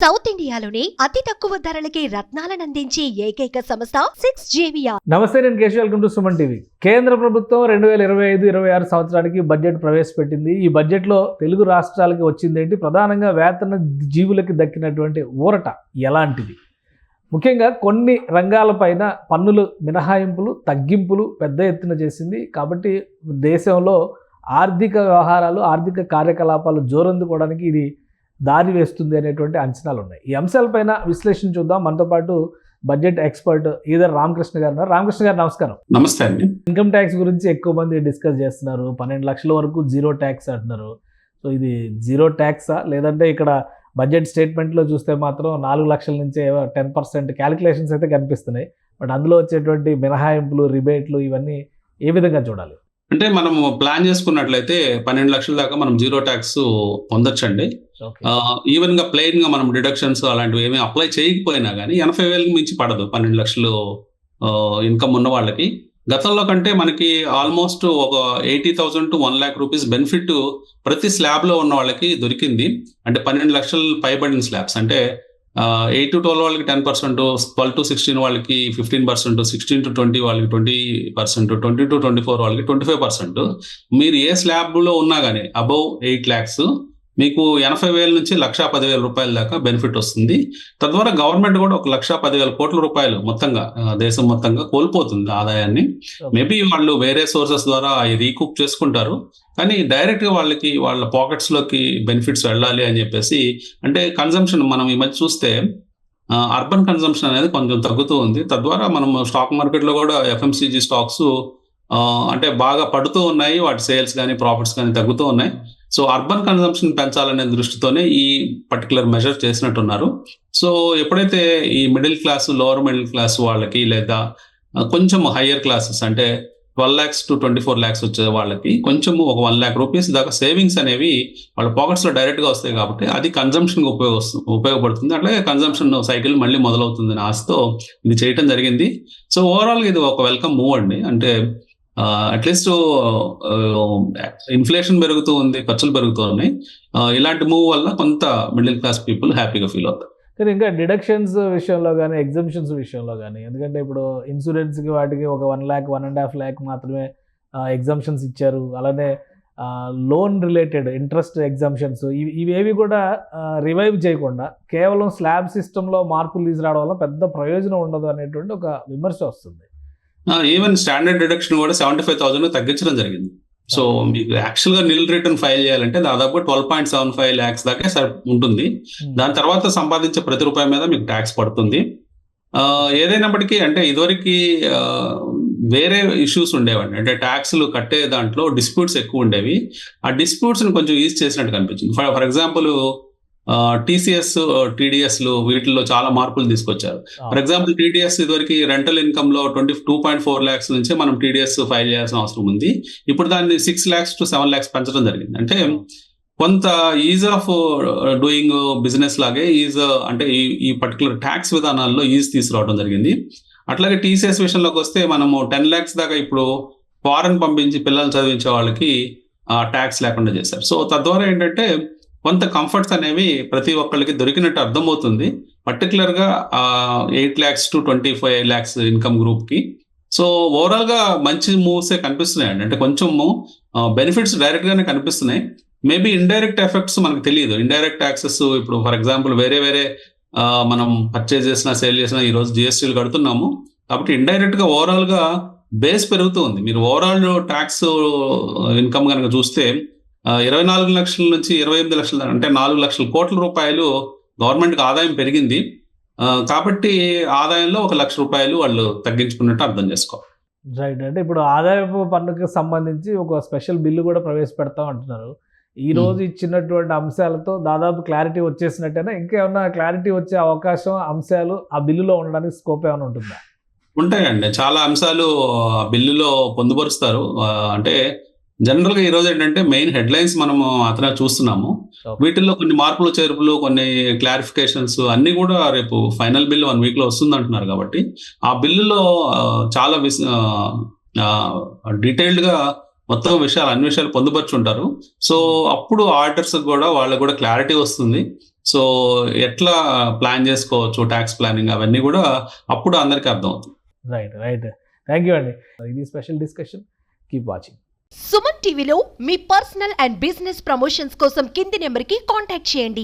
South ఇండియాలోని అతి తక్కువ ధరలకి రత్నాలనందించే ఏకైక సంస్థ 6JVR. నమస్తే, నేను Keshav. Welcome to Suman TV. కేంద్ర ప్రభుత్వం 2025-26 సంవత్సరానికి బడ్జెట్ ప్రవేశపెట్టింది. ఈ బడ్జెట్లో తెలుగు రాష్ట్రాలకి వచ్చింది ఏంటి? ప్రధానంగా వేతన జీవులకి దక్కినటువంటి ఊరట ఎలాంటిది? ముఖ్యంగా కొన్ని రంగాలపైన పన్నులు మినహాయింపులు, తగ్గింపులు పెద్ద ఎత్తున చేసింది. కాబట్టి దేశంలో ఆర్థిక వ్యవహారాలు, ఆర్థిక కార్యకలాపాలు జోరందుకోవడానికి ఇది దారి వేస్తుంది అనేటువంటి అంచనాలు ఉన్నాయి. ఈ అంశాలపైన విశ్లేషణ చూద్దాం. మనతో పాటు బడ్జెట్ ఎక్స్పర్ట్ ఈదర్ రామకృష్ణ గారు ఉన్నారు. రామకృష్ణ గారు నమస్కారం. నమస్తే అండి. ఇన్కమ్ ట్యాక్స్ గురించి ఎక్కువ మంది డిస్కస్ చేస్తున్నారు. 12 లక్షల వరకు జీరో ట్యాక్స్ అంటున్నారు. సో ఇది జీరో ట్యాక్సా, లేదంటే ఇక్కడ బడ్జెట్ స్టేట్మెంట్లో చూస్తే మాత్రం 4 లక్షల నుంచే 10% క్యాలిక్యులేషన్స్ అయితే కనిపిస్తున్నాయి. బట్ అందులో వచ్చేటువంటి మినహాయింపులు, రిబేట్లు ఇవన్నీ ఏ విధంగా చూడాలి? అంటే మనం ప్లాన్ చేసుకున్నట్లయితే 12 లక్షల దాకా మనం జీరో ట్యాక్స్ పొందొచ్చండి. ఈవెన్ గా ప్లెయిన్ గా మనం డిడక్షన్స్ అలాంటివి ఏమీ అప్లై చేయకపోయినా కానీ 80,000 మించి పడదు 12 లక్షలు ఇన్కమ్ ఉన్న వాళ్ళకి. గతంలో కంటే మనకి ఆల్మోస్ట్ ఒక 80,000 to 1 lakh రూపీస్ బెనిఫిట్ ప్రతి స్లాబ్ లో ఉన్న వాళ్ళకి దొరికింది. అంటే 12 లక్షలు పైబడిన స్లాబ్స్ అంటే 8 to 12 వాళ్ళకి 10%, 12 to 16 వాళ్ళకి 15%, 16 to 20 వాళ్ళకి 20%, 20 to 24 వాళ్ళకి 25%. మీరు ఏ స్లాబ్ లో ఉన్నా కానీ అబౌవ్ 8 lakhs మీకు 80,000 నుంచి 1,10,000 రూపాయల దాకా బెనిఫిట్ వస్తుంది. తద్వారా గవర్నమెంట్ కూడా 1,10,000 కోట్ల రూపాయలు మొత్తంగా దేశం మొత్తంగా కోల్పోతుంది ఆదాయాన్ని. మేబీ వాళ్ళు వేరే సోర్సెస్ ద్వారా రీకూప్ చేసుకుంటారు, కానీ డైరెక్ట్ గా వాళ్ళకి వాళ్ళ పాకెట్స్ లోకి బెనిఫిట్స్ వెళ్ళాలి అని చెప్పేసి. అంటే కన్సంప్షన్ మనం ఈ మధ్య చూస్తే అర్బన్ కన్సంప్షన్ అనేది కొంచెం తగ్గుతూ ఉంది. తద్వారా మనం స్టాక్ మార్కెట్ లో కూడా FMCG స్టాక్స్ అంటే బాగా పడుతూ ఉన్నాయి. వాటి సేల్స్ కానీ ప్రాఫిట్స్ కానీ తగ్గుతూ ఉన్నాయి. సో అర్బన్ కన్సంప్షన్ పెంచాలనే దృష్టితోనే ఈ పర్టికులర్ మెజర్ చేసినట్టున్నారు. సో ఎప్పుడైతే ఈ middle class, lower middle class వాళ్ళకి, లేదా కొంచెం హయ్యర్ క్లాసెస్ అంటే 12 lakhs to 24 lakhs వచ్చే వాళ్ళకి కొంచెం ఒక 1 lakh రూపీస్ దాకా సేవింగ్స్ అనేవి వాళ్ళ పాకెట్స్ లో డైరెక్ట్ గా వస్తాయి. కాబట్టి అది కన్సంప్షన్ ఉపయోగపడుతుంది. అట్లాగే కన్సంప్షన్ సైకిల్ మళ్ళీ మొదలవుతుంది అని ఆశతో ఇది చేయటం జరిగింది. సో ఓవరాల్ గా ఇది ఒక వెల్కమ్ మూవ్ అండి. అంటే అట్లీస్ట్ ఇన్ఫ్లేషన్ పెరుగుతూ ఉంది, ఖర్చులు పెరుగుతూ ఉన్నాయి. ఇలాంటి మూవ్ వల్ల కొంత మిడిల్ క్లాస్ పీపుల్ హ్యాపీగా ఫీల్ అవుతారు. కానీ ఇంకా డిడక్షన్స్ విషయంలో కానీ, ఎగ్జంప్షన్స్ విషయంలో కానీ, ఎందుకంటే ఇప్పుడు ఇన్సూరెన్స్కి వాటికి ఒక 1 lakh, 1.5 lakh మాత్రమే ఎగ్జంప్షన్స్ ఇచ్చారు. అలానే లోన్ రిలేటెడ్ ఇంట్రెస్ట్ ఎగ్జంప్షన్స్ ఇవేవి కూడా రివైవ్ చేయకుండా కేవలం స్లాబ్ సిస్టంలో మార్పులు తీసుకురావడం వల్ల పెద్ద ప్రయోజనం ఉండదు అనేటువంటి ఒక విమర్శ వస్తుంది. ఈవెన్ స్టాండర్డ్ డిడక్షన్ కూడా 75,000 తగ్గించడం జరిగింది. సో మీకు యాక్చువల్ గా నిల్ రిటర్న్ ఫైల్ చేయాలంటే దాదాపు 12.75 lakhs దాకా ఉంటుంది. దాని తర్వాత సంపాదించే ప్రతి రూపాయి మీద మీకు ట్యాక్స్ పడుతుంది. ఏదైనప్పటికీ అంటే ఇదివరకు వేరే ఇష్యూస్ ఉండేవండి. అంటే ట్యాక్స్లు కట్టే దాంట్లో డిస్ప్యూట్స్ ఎక్కువ ఉండేవి. ఆ డిస్ప్యూట్స్ ని కొంచెం ఈజ్ చేసినట్టు కనిపించింది. ఫర్ ఎగ్జాంపుల్ TCS, TDS వీటిల్లో చాలా మార్పులు తీసుకొచ్చారు. ఫర్ ఎగ్జాంపుల్ TDS ఇదివరకు రెంటల్ ఇన్కమ్ లో 2.4 lakhs నుంచి మనం TDS ఫైల్ చేయాల్సిన అవసరం ఉంది. ఇప్పుడు దాన్ని 6 lakhs to 7 lakhs పెంచడం జరిగింది. అంటే కొంత ఈజ్ ఆఫ్ డూయింగ్ బిజినెస్ లాగే ఈజ్ అంటే ఈ పర్టికులర్ ట్యాక్స్ విధానాల్లో ఈజ్ తీసుకురావడం జరిగింది. అట్లాగే TCS విషయంలోకి వస్తే మనము 10 lakhs దాకా ఇప్పుడు ఫారెన్ పంపించి పిల్లల్ని చదివించే వాళ్ళకి ట్యాక్స్ లేకుండా చేశారు. సో తద్వారా ఏంటంటే కొంత కంఫర్ట్స్ అనేవి ప్రతి ఒక్కరికి దొరికినట్టు అర్థమవుతుంది. పర్టికులర్ గా 8 lakhs to 25 lakhs income group కి. సో ఓవరాల్ గా మంచి మూవ్సే కనిపిస్తున్నాయండి. అంటే కొంచెము బెనిఫిట్స్ డైరెక్ట్ గానే కనిపిస్తున్నాయి. మేబీ ఇండైరెక్ట్ ఎఫెక్ట్స్ మనకు తెలియదు. ఇండైరెక్ట్ ట్యాక్సెస్ ఇప్పుడు ఫర్ ఎగ్జాంపుల్ వేరే మనం పర్చేజ్ చేసినా, సేల్ చేసినా ఈ రోజు GSTలు కడుతున్నాము. కాబట్టి ఇండైరెక్ట్ గా ఓవరాల్ గా బేస్ పెరుగుతూ ఉంది. మీరు ఓవరాల్ ట్యాక్స్ ఇన్కమ్ కనుక చూస్తే 24 లక్షల నుంచి 28 లక్షల అంటే 4 లక్షల కోట్ల రూపాయలు గవర్నమెంట్కి ఆదాయం పెరిగింది. కాబట్టి ఆదాయంలో 1 లక్ష రూపాయలు వాళ్ళు తగ్గించుకున్నట్టు అర్థం చేసుకోవాలి. రైట్. అంటే ఇప్పుడు ఆదాయపు పన్నుకి సంబంధించి ఒక స్పెషల్ బిల్లు కూడా ప్రవేశపెడతాం అంటున్నారు. ఈ రోజు ఇచ్చినటువంటి అంశాలతో దాదాపు క్లారిటీ వచ్చేసినట్టేనా? ఇంకేమన్నా క్లారిటీ వచ్చే అవకాశం, అంశాలు ఆ బిల్లులో ఉండడానికి స్కోప్ ఏమైనా ఉంటుందా? ఉంటాయండి. చాలా అంశాలు బిల్లులో పొందుపరుస్తారు. అంటే జనరల్ గా ఈ రోజు ఏంటంటే మెయిన్ హెడ్లైన్స్ మనము అతనే చూస్తున్నాము. వీటిల్లో కొన్ని మార్పులు, చేర్పులు, కొన్ని క్లారిఫికేషన్స్ అన్ని కూడా రేపు ఫైనల్ బిల్ 1 week లో వస్తుంది అంటున్నారు. కాబట్టి ఆ బిల్లులో చాలా డీటెయిల్డ్ గా మొత్తం అన్ని విషయాలు పొందుపరుచుంటారు. సో అప్పుడు ఆడిటర్స్ కూడా వాళ్ళకు కూడా క్లారిటీ వస్తుంది. సో ఎట్లా ప్లాన్ చేసుకోవచ్చు ట్యాక్స్ ప్లానింగ్ అవన్నీ కూడా అప్పుడు అందరికీ అర్థం అవుతుంది. రైట్ థ్యాంక్ యూ అండి. ఇది special discussion. Keep watching. Suman టీవీలో మీ పర్సనల్ అండ్ బిజినెస్ ప్రమోషన్స్ కోసం కింది నెంబర్కి కాంటాక్ట్ చేయండి.